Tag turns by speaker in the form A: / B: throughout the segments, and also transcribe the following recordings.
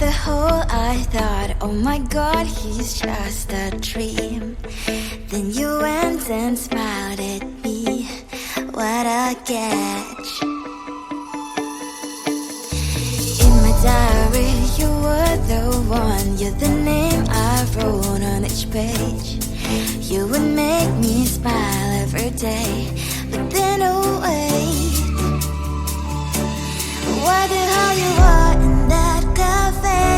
A: the hole, I thought, oh my god, he's just a dream. Then you went and smiled at me. What a catch. In my diary, you were the one. You're the name I wrote on each page. You would make me smile every day. But then, oh wait, what the hell you are in that cafe,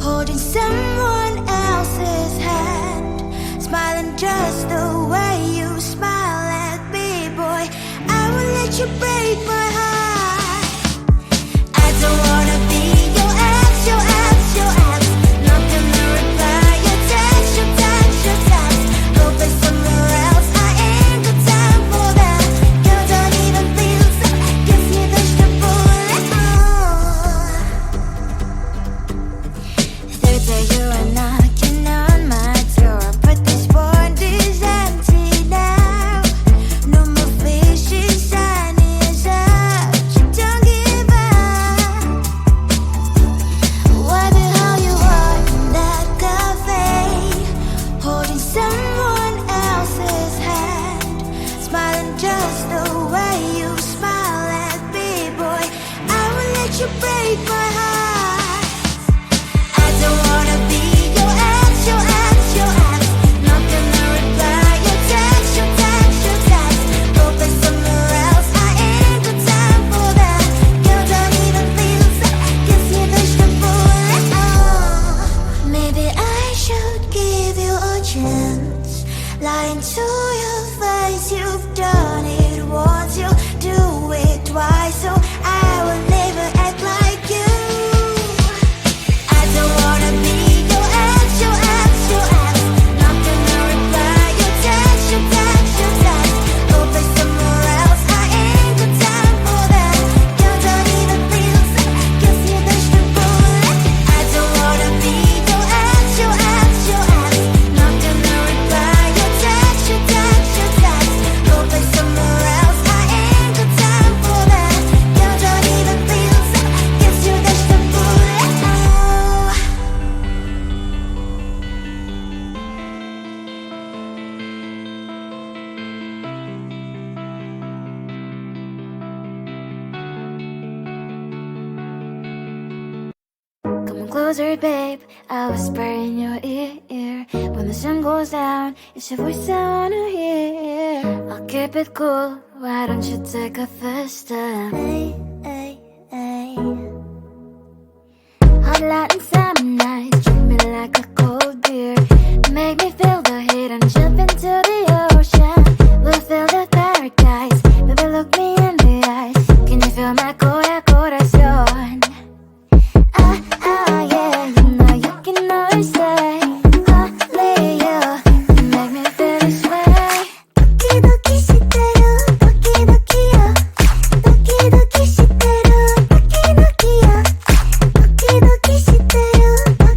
A: holding someone else's hand, smiling just the way you smile at me, boy. I will let you break my heart. I don't wanna be your ex, your ex, your ex. Not gonna reply your text, your text, your text. Go play somewhere else, I ain't got time for that. You don't even feel so, guess you dodged a bullet. Third day you are knocking on my door, but this board is empty now. No more fishes, sun is up. You don't give up. What the hell you are in that cafe, holding someone else's hand, smiling just the way you smile at me, boy. I will let you break my heart. I don't wanna be your ex, your ex, your ex. Not gonna reply your text, your text, your text. Go play somewhere else, I ain't got time for that. You don't even feel so, guess you dodged a bullet. Maybe I should give you a chance. Lying to your face, you've done it once, you do it twice, so I will never act like you. I don't wanna be your ex, your ex, your ex. Not gonna reply your text, your text, your text. Go play somewhere else, I ain't got time for that. You don't even feel so, guess you dodged a bullet. I don't wanna be your ex, your ex, your ex. Not gonna reply your text, your text, your text. Go play somewhere else, I ain't got time for that. You don't even feel so, guess you dodged a bullet. Come on closer, babe, I'll whisper in your ear. When the sun goes down, it's your voice I wanna hear. I'll keep it cool, why don't you take a first step? Hey, hey, hey. Hot light and summer night, treat me like a cold beer. Make me feel the heat and jump into the ocean. We'll feel the paradise, baby look me in the eyes. Can you feel my corazón? Yeah, you know you can always say only you can make me feel this way. Doki doki shiteru, doki doki yo. Doki doki shiteru, doki doki yo. Doki doki shiteru, doki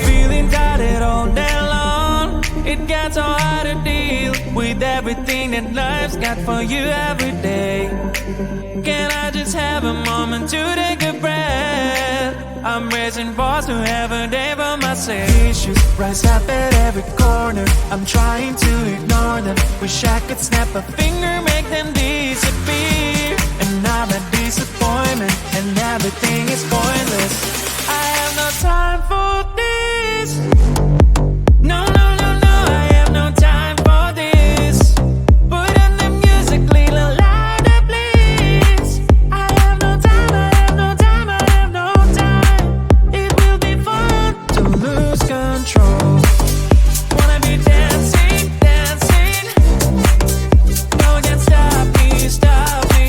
B: Feeling tired all day long. It gets so hard to deal with everything that life's got for you every day. Can I just have a moment to take a breath? I'm raising balls to have a day for myself. Issues rise up at every corner. I'm trying to ignore them. Wish I could snap a finger, make them disappear. And now the disappointment and everything is pointless. I have no time for this. No, no, no, no, I have no time for this. Put on the music, little louder, please. I have no time, I have no time, I have no time. It will be fun to lose control. Wanna be dancing, dancing. No one can stop me, stop me.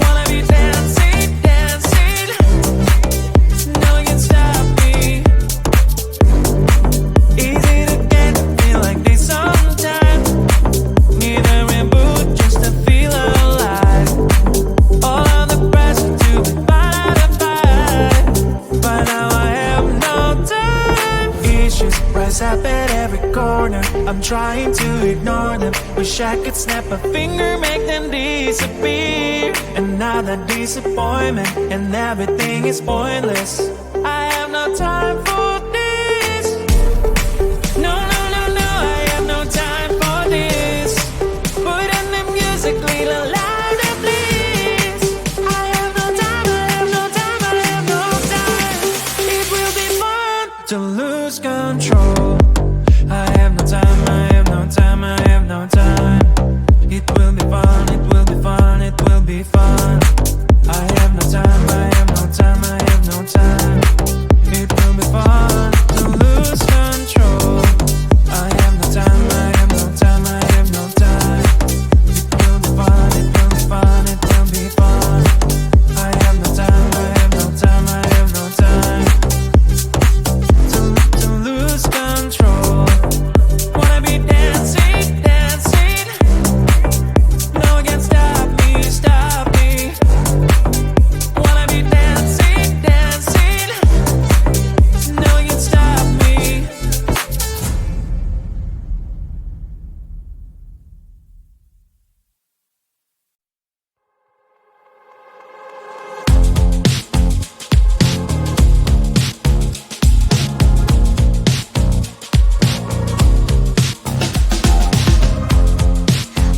B: Wanna be dancing, dancing. No one can stop me. Easy to get to feel like this sometimes. Need a reboot just to feel alive. All of the pressure to be part of the fight. But now I have no time. Issues rise up at every corner. I'm trying to ignore them. Wish I could snap a finger, make them disappear. And now the disappointment and everything is pointless. I have no time for this. No, no, no, no, I have no time for this. Put on the music, little louder, please. I have no time, I have no time, I have no time. It will be fun to lose control. I have no time, I have no time, I have no time. It will be fun, it will be fun, it will be fun. I have no time, I have no time, I have no time. It will be fun to lose control. I have no time, I have no time, I have no time. It will be fun, it will be fun, it will be fun. I have no time, I have no time, I have no time. To lose control. Wanna be dancing, dancing. No one can stop me, stop me. Wanna be dancing, dancing. No one can stop me.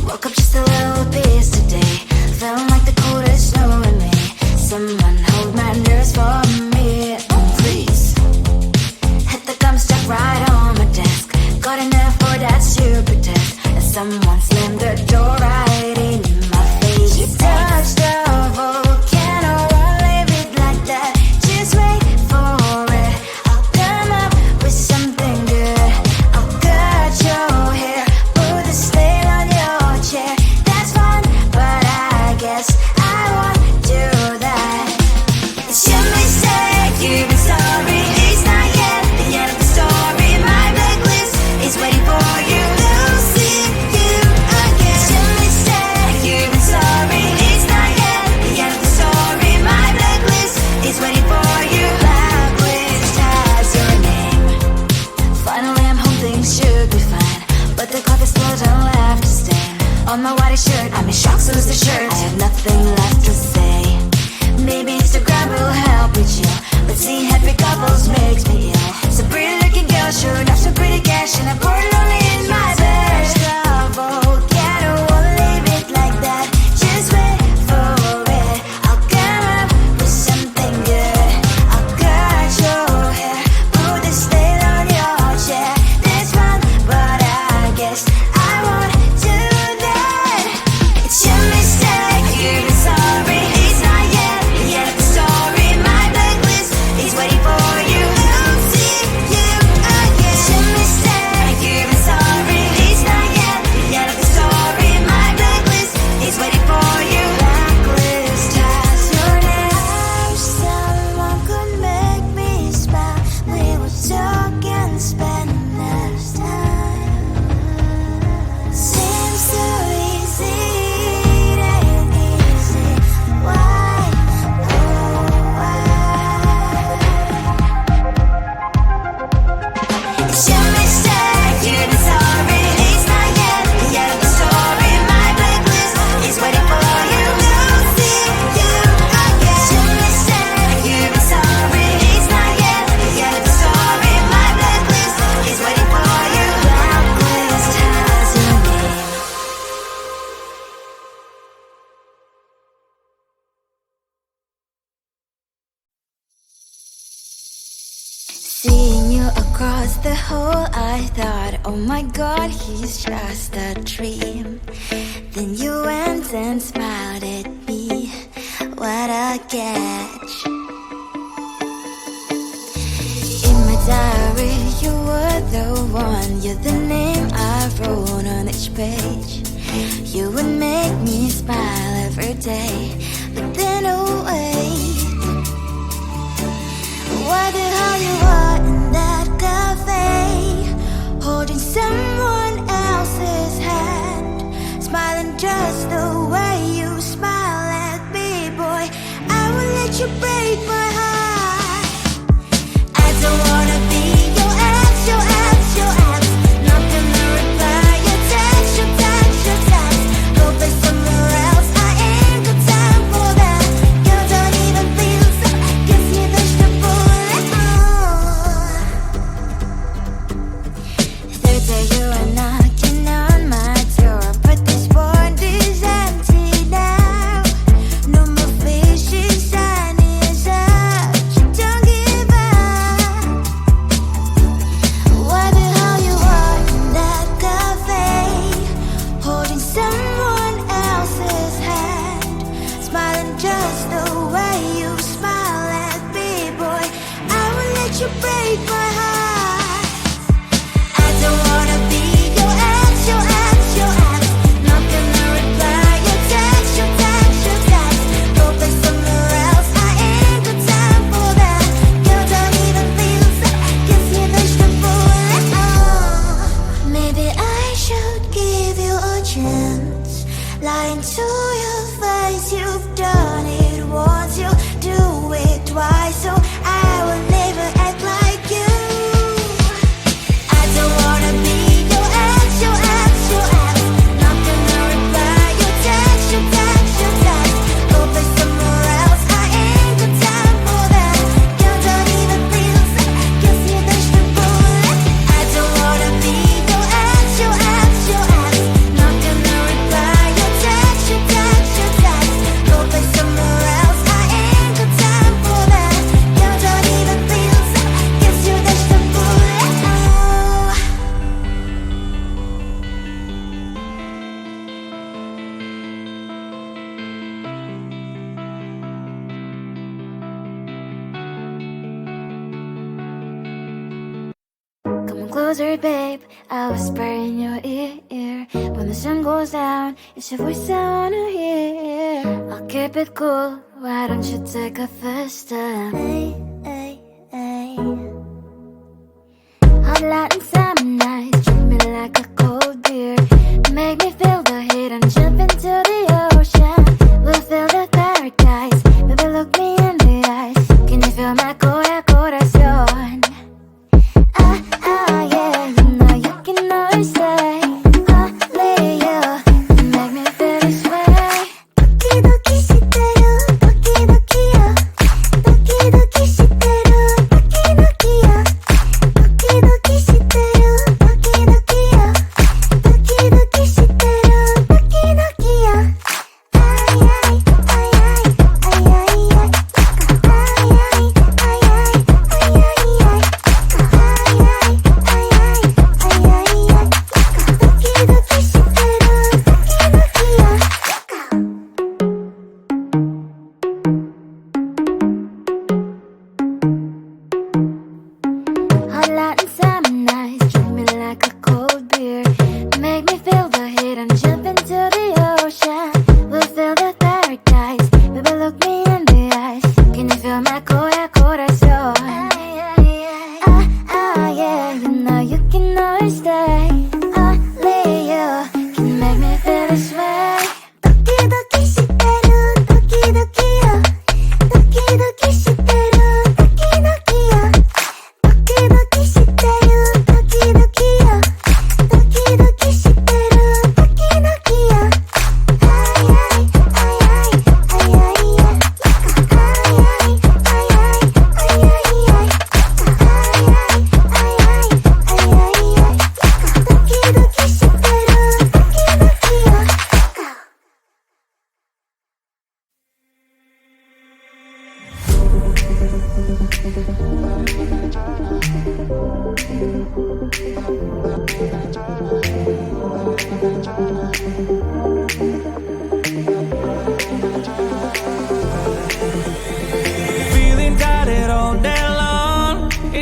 A: Woke up just a little pissed today. Feeling like the coldest snow in me. Someone hold my nerves for me, oh please. Hit the gum stuck right on my desk. Got enough for that stupid test. And someone slammed the door right in my face. You touched the volcano, won't leave it like that. Just wait for it. I'll come up with something good. I'll cut your hair, put the stain on your chair. That's fun, but I guess I won't do that. It's your mistake, you've been sorry. It's not yet the end of the story. My blacklist is waiting for you. Losing you again. It's your mistake, you've been sorry. It's not yet the end of the story. My blacklist is waiting for you. Blacklist has your name. Finally I'm home, things should be fine. But the coffee still don't left to stain on my white shirt. I'm in shock, so lose the shirt. I have nothing left to say. Maybe Instagram will help me chill, but seeing happy couples makes me ill. So pretty looking girl, sure enough, so pretty cash, and I poured it only in my bed. Volcano, won't leave it like that. Just wait for it. I'll come up with something good. I'll cut your hair, put the stain on your chair. That's fun, but I guess I won't do that. It's your mistake, you've been sorry. It's not yet the end of the story. My blacklist is waiting for you. Losing you again. It's your mistake, you've been sorry. It's not yet the end of the across the hall, I thought, oh my god, he's just a dream. Then you went and smiled at me. What a catch. In my diary, you were the one. You're the name I wrote on each page. You would make me smile every day. But then, oh wait, why the hell you are in that cafe, holding someone else's hand, smiling just the way you smile at me, boy. I will let you break my heart. I don't wanna be your ex, your ex, your ex. Not gonna reply your text, your text, your text. Go play somewhere else, I ain't got time for that. You don't even feel so, kiss me vegetable. Third day you are knocking on my door, but this board is empty now. No more fishes, sun is up. You don't give up. Why the hell you are in that cafe, holding someone else's hand, smiling just the way you smile at me, boy. I will let you break my heart. I don't wanna be your ex, your ex, your ex. Not gonna reply your text, your text, your text. Go play somewhere else, I ain't got time for that. You don't even feel so, kiss me vegetable. Maybe I should give you a chance. Lying to your face, you've done it once, you do it twice, so I will never act like you. I don't wanna be your ex, your ex, your ex. Not gonna reply your text, your text, your text. Go play somewhere else, I ain't got time for that. You don't even feel so, kiss me vegetable. I don't wanna be your ex, your ex, your ex. Not gonna reply your text, your text, your text. Go play somewhere else, I ain't got time for that. You don't even feel so, kiss you vegetable. Come on closer, babe, I'll whisper in your ear. When the sun goes down, it's your voice I wanna hear. I'll keep it cool, why don't you take a first step? Hey, hey, hey. Hot Latin summer nights, treat me like a cold beer. Make me feel the heat and jump into the ocean. We'll feel the paradise, baby look me in the eyes. Can you feel my corazón? Yeah, you know you can always say only you can make me feel this way. 도끼도끼 시대요, 도끼도끼요, 도끼도끼 시대요.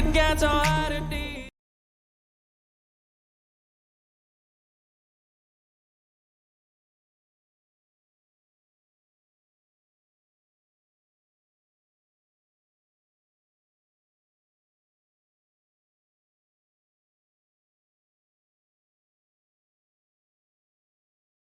B: it gets so hard to